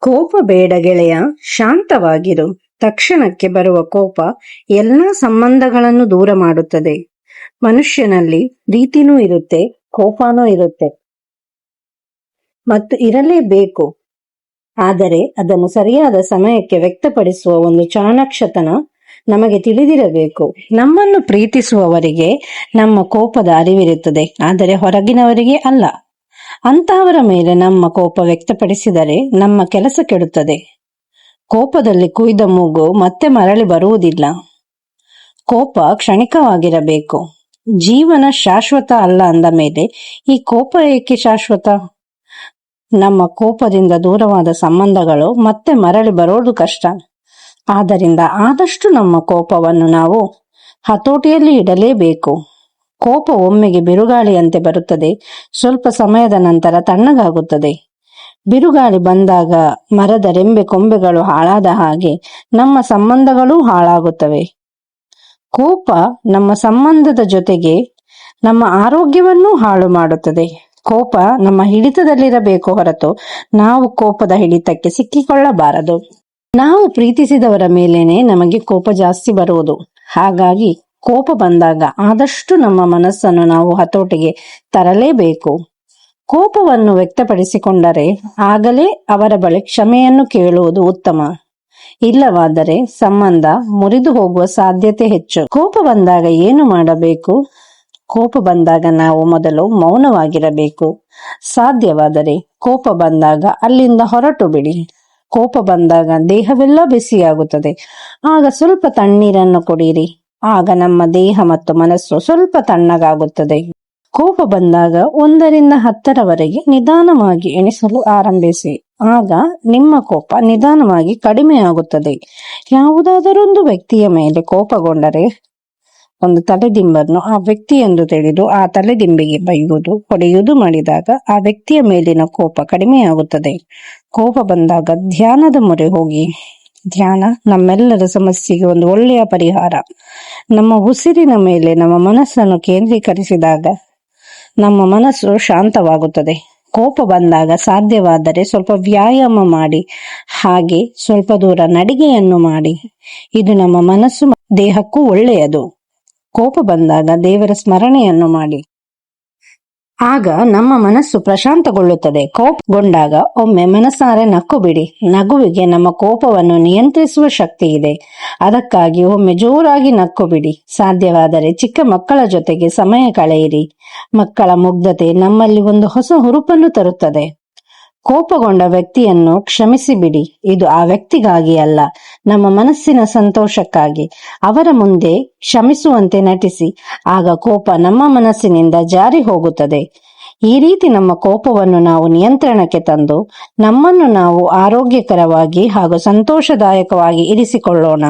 ಕೋಪ ಬೇಡ ಗೆಳೆಯ, ಶಾಂತವಾಗಿರು. ತಕ್ಷಣಕ್ಕೆ ಬರುವ ಕೋಪ ಎಲ್ಲಾ ಸಂಬಂಧಗಳನ್ನು ದೂರ ಮಾಡುತ್ತದೆ. ಮನುಷ್ಯನಲ್ಲಿ ಪ್ರೀತಿನೂ ಇರುತ್ತೆ, ಕೋಪನೂ ಇರುತ್ತೆ ಮತ್ತು ಇರಲೇಬೇಕು. ಆದರೆ ಅದನ್ನು ಸರಿಯಾದ ಸಮಯಕ್ಕೆ ವ್ಯಕ್ತಪಡಿಸುವ ಒಂದು ಚಾಣಾಕ್ಷತನ ನಮಗೆ ತಿಳಿದಿರಬೇಕು. ನಮ್ಮನ್ನು ಪ್ರೀತಿಸುವವರಿಗೆ ನಮ್ಮ ಕೋಪದ ಅರಿವಿರುತ್ತದೆ, ಆದರೆ ಹೊರಗಿನವರಿಗೆ ಅಲ್ಲ. ಅಂತಹವರ ಮೇಲೆ ನಮ್ಮ ಕೋಪ ವ್ಯಕ್ತಪಡಿಸಿದರೆ ನಮ್ಮ ಕೆಲಸ ಕೆಡುತ್ತದೆ. ಕೋಪದಲ್ಲಿ ಕುಯ್ದ ಮೂಗು ಮತ್ತೆ ಮರಳಿ ಬರುವುದಿಲ್ಲ. ಕೋಪ ಕ್ಷಣಿಕವಾಗಿರಬೇಕು. ಜೀವನ ಶಾಶ್ವತ ಅಲ್ಲ ಅಂದ ಮೇಲೆ ಈ ಕೋಪ ಏಕೆ ಶಾಶ್ವತ? ನಮ್ಮ ಕೋಪದಿಂದ ದೂರವಾದ ಸಂಬಂಧಗಳು ಮತ್ತೆ ಮರಳಿ ಬರೋದು ಕಷ್ಟ. ಆದ್ದರಿಂದ ಆದಷ್ಟು ನಮ್ಮ ಕೋಪವನ್ನು ನಾವು ಹತೋಟಿಯಲ್ಲಿ ಇಡಲೇಬೇಕು. ಕೋಪ ಒಮ್ಮೆಗೆ ಬಿರುಗಾಳಿಯಂತೆ ಬರುತ್ತದೆ, ಸ್ವಲ್ಪ ಸಮಯದ ನಂತರ ತಣ್ಣಗಾಗುತ್ತದೆ. ಬಿರುಗಾಳಿ ಬಂದಾಗ ಮರದ ರೆಂಬೆ ಕೊಂಬೆಗಳು ಹಾಳಾದ ಹಾಗೆ ನಮ್ಮ ಸಂಬಂಧಗಳೂ ಹಾಳಾಗುತ್ತವೆ. ಕೋಪ ನಮ್ಮ ಸಂಬಂಧದ ಜೊತೆಗೆ ನಮ್ಮ ಆರೋಗ್ಯವನ್ನೂ ಹಾಳು ಮಾಡುತ್ತದೆ. ಕೋಪ ನಮ್ಮ ಹಿಡಿತದಲ್ಲಿರಬೇಕು ಹೊರತು ನಾವು ಕೋಪದ ಹಿಡಿತಕ್ಕೆ ಸಿಕ್ಕಿಕೊಳ್ಳಬಾರದು. ನಾವು ಪ್ರೀತಿಸಿದವರ ಮೇಲೇನೆ ನಮಗೆ ಕೋಪ ಜಾಸ್ತಿ ಬರುವುದು. ಹಾಗಾಗಿ ಕೋಪ ಬಂದಾಗ ಆದಷ್ಟು ನಮ್ಮ ಮನಸ್ಸನ್ನು ನಾವು ಹತೋಟಿಗೆ ತರಲೇಬೇಕು. ಕೋಪವನ್ನು ವ್ಯಕ್ತಪಡಿಸಿಕೊಂಡರೆ ಆಗಲೇ ಅವರ ಬಳಿ ಕ್ಷಮೆಯನ್ನು ಕೇಳುವುದು ಉತ್ತಮ. ಇಲ್ಲವಾದರೆ ಸಂಬಂಧ ಮುರಿದು ಹೋಗುವ ಸಾಧ್ಯತೆ ಹೆಚ್ಚು. ಕೋಪ ಬಂದಾಗ ಏನು ಮಾಡಬೇಕು? ಕೋಪ ಬಂದಾಗ ನಾವು ಮೊದಲು ಮೌನವಾಗಿರಬೇಕು. ಸಾಧ್ಯವಾದರೆ ಕೋಪ ಬಂದಾಗ ಅಲ್ಲಿಂದ ಹೊರಟು ಬಿಡಿ. ಕೋಪ ಬಂದಾಗ ದೇಹವೆಲ್ಲ ಬಿಸಿಯಾಗುತ್ತದೆ. ಆಗ ಸ್ವಲ್ಪ ತಣ್ಣೀರನ್ನು ಕುಡಿಯಿರಿ. ಆಗ ನಮ್ಮ ದೇಹ ಮತ್ತು ಮನಸ್ಸು ಸ್ವಲ್ಪ ತಣ್ಣಗಾಗುತ್ತದೆ. ಕೋಪ ಬಂದಾಗ 1ರಿಂದ 10ರವರೆಗೆ ನಿಧಾನವಾಗಿ ಎಣಿಸಲು ಆರಂಭಿಸಿ. ಆಗ ನಿಮ್ಮ ಕೋಪ ನಿಧಾನವಾಗಿ ಕಡಿಮೆಯಾಗುತ್ತದೆ. ಯಾವುದಾದರೊಂದು ವ್ಯಕ್ತಿಯ ಮೇಲೆ ಕೋಪಗೊಂಡರೆ ಒಂದು ತಲೆದಿಂಬನ್ನು ಆ ವ್ಯಕ್ತಿ ಎಂದು ತಿಳಿದು ಆ ತಲೆದಿಂಬಿಗೆ ಬೈಯುವುದು, ಹೊಡೆಯುವುದು ಮಾಡಿದಾಗ ಆ ವ್ಯಕ್ತಿಯ ಮೇಲಿನ ಕೋಪ ಕಡಿಮೆಯಾಗುತ್ತದೆ. ಕೋಪ ಬಂದಾಗ ಧ್ಯಾನದ ಮೊರೆ ಹೋಗಿ. ಧ್ಯಾನ ನಮ್ಮೆಲ್ಲರ ಸಮಸ್ಯೆಗೆ ಒಂದು ಒಳ್ಳೆಯ ಪರಿಹಾರ. ನಮ್ಮ ಉಸಿರಿನ ಮೇಲೆ ನಮ್ಮ ಮನಸ್ಸನ್ನು ಕೇಂದ್ರೀಕರಿಸಿದಾಗ ನಮ್ಮ ಮನಸ್ಸು ಶಾಂತವಾಗುತ್ತದೆ. ಕೋಪ ಬಂದಾಗ ಸಾಧ್ಯವಾದರೆ ಸ್ವಲ್ಪ ವ್ಯಾಯಾಮ ಮಾಡಿ, ಹಾಗೆ ಸ್ವಲ್ಪ ದೂರ ನಡಿಗೆಯನ್ನು ಮಾಡಿ. ಇದು ನಮ್ಮ ಮನಸ್ಸು ದೇಹಕ್ಕೂ ಒಳ್ಳೆಯದು. ಕೋಪ ಬಂದಾಗ ದೇವರ ಸ್ಮರಣೆಯನ್ನು ಮಾಡಿ. ಆಗ ನಮ್ಮ ಮನಸ್ಸು ಪ್ರಶಾಂತಗೊಳ್ಳುತ್ತದೆ. ಕೋಪಗೊಂಡಾಗ ಒಮ್ಮೆ ಮನಸ್ಸಾರೆ ನಕ್ಕು ಬಿಡಿ. ನಗುವಿಗೆ ನಮ್ಮ ಕೋಪವನ್ನು ನಿಯಂತ್ರಿಸುವ ಶಕ್ತಿ ಇದೆ. ಅದಕ್ಕಾಗಿ ಒಮ್ಮೆ ಜೋರಾಗಿ ನಕ್ಕು ಬಿಡಿ. ಸಾಧ್ಯವಾದರೆ ಚಿಕ್ಕ ಮಕ್ಕಳ ಜೊತೆಗೆ ಸಮಯ ಕಳೆಯಿರಿ. ಮಕ್ಕಳ ಮುಗ್ಧತೆ ನಮ್ಮಲ್ಲಿ ಒಂದು ಹೊಸ ಹುರುಪನ್ನು ತರುತ್ತದೆ. ಕೋಪಗೊಂಡ ವ್ಯಕ್ತಿಯನ್ನು ಕ್ಷಮಿಸಿ ಬಿಡಿ. ಇದು ಆ ವ್ಯಕ್ತಿಗಾಗಿ ಅಲ್ಲ, ನಮ್ಮ ಮನಸ್ಸಿನ ಸಂತೋಷಕ್ಕಾಗಿ. ಅವರ ಮುಂದೆ ಕ್ಷಮಿಸುವಂತೆ ನಟಿಸಿ. ಆಗ ಕೋಪ ನಮ್ಮ ಮನಸ್ಸಿನಿಂದ ಜಾರಿ ಹೋಗುತ್ತದೆ. ಈ ರೀತಿ ನಮ್ಮ ಕೋಪವನ್ನು ನಾವು ನಿಯಂತ್ರಣಕ್ಕೆ ತಂದು ನಮ್ಮನ್ನು ನಾವು ಆರೋಗ್ಯಕರವಾಗಿ ಹಾಗೂ ಸಂತೋಷದಾಯಕವಾಗಿ ಇರಿಸಿಕೊಳ್ಳೋಣ.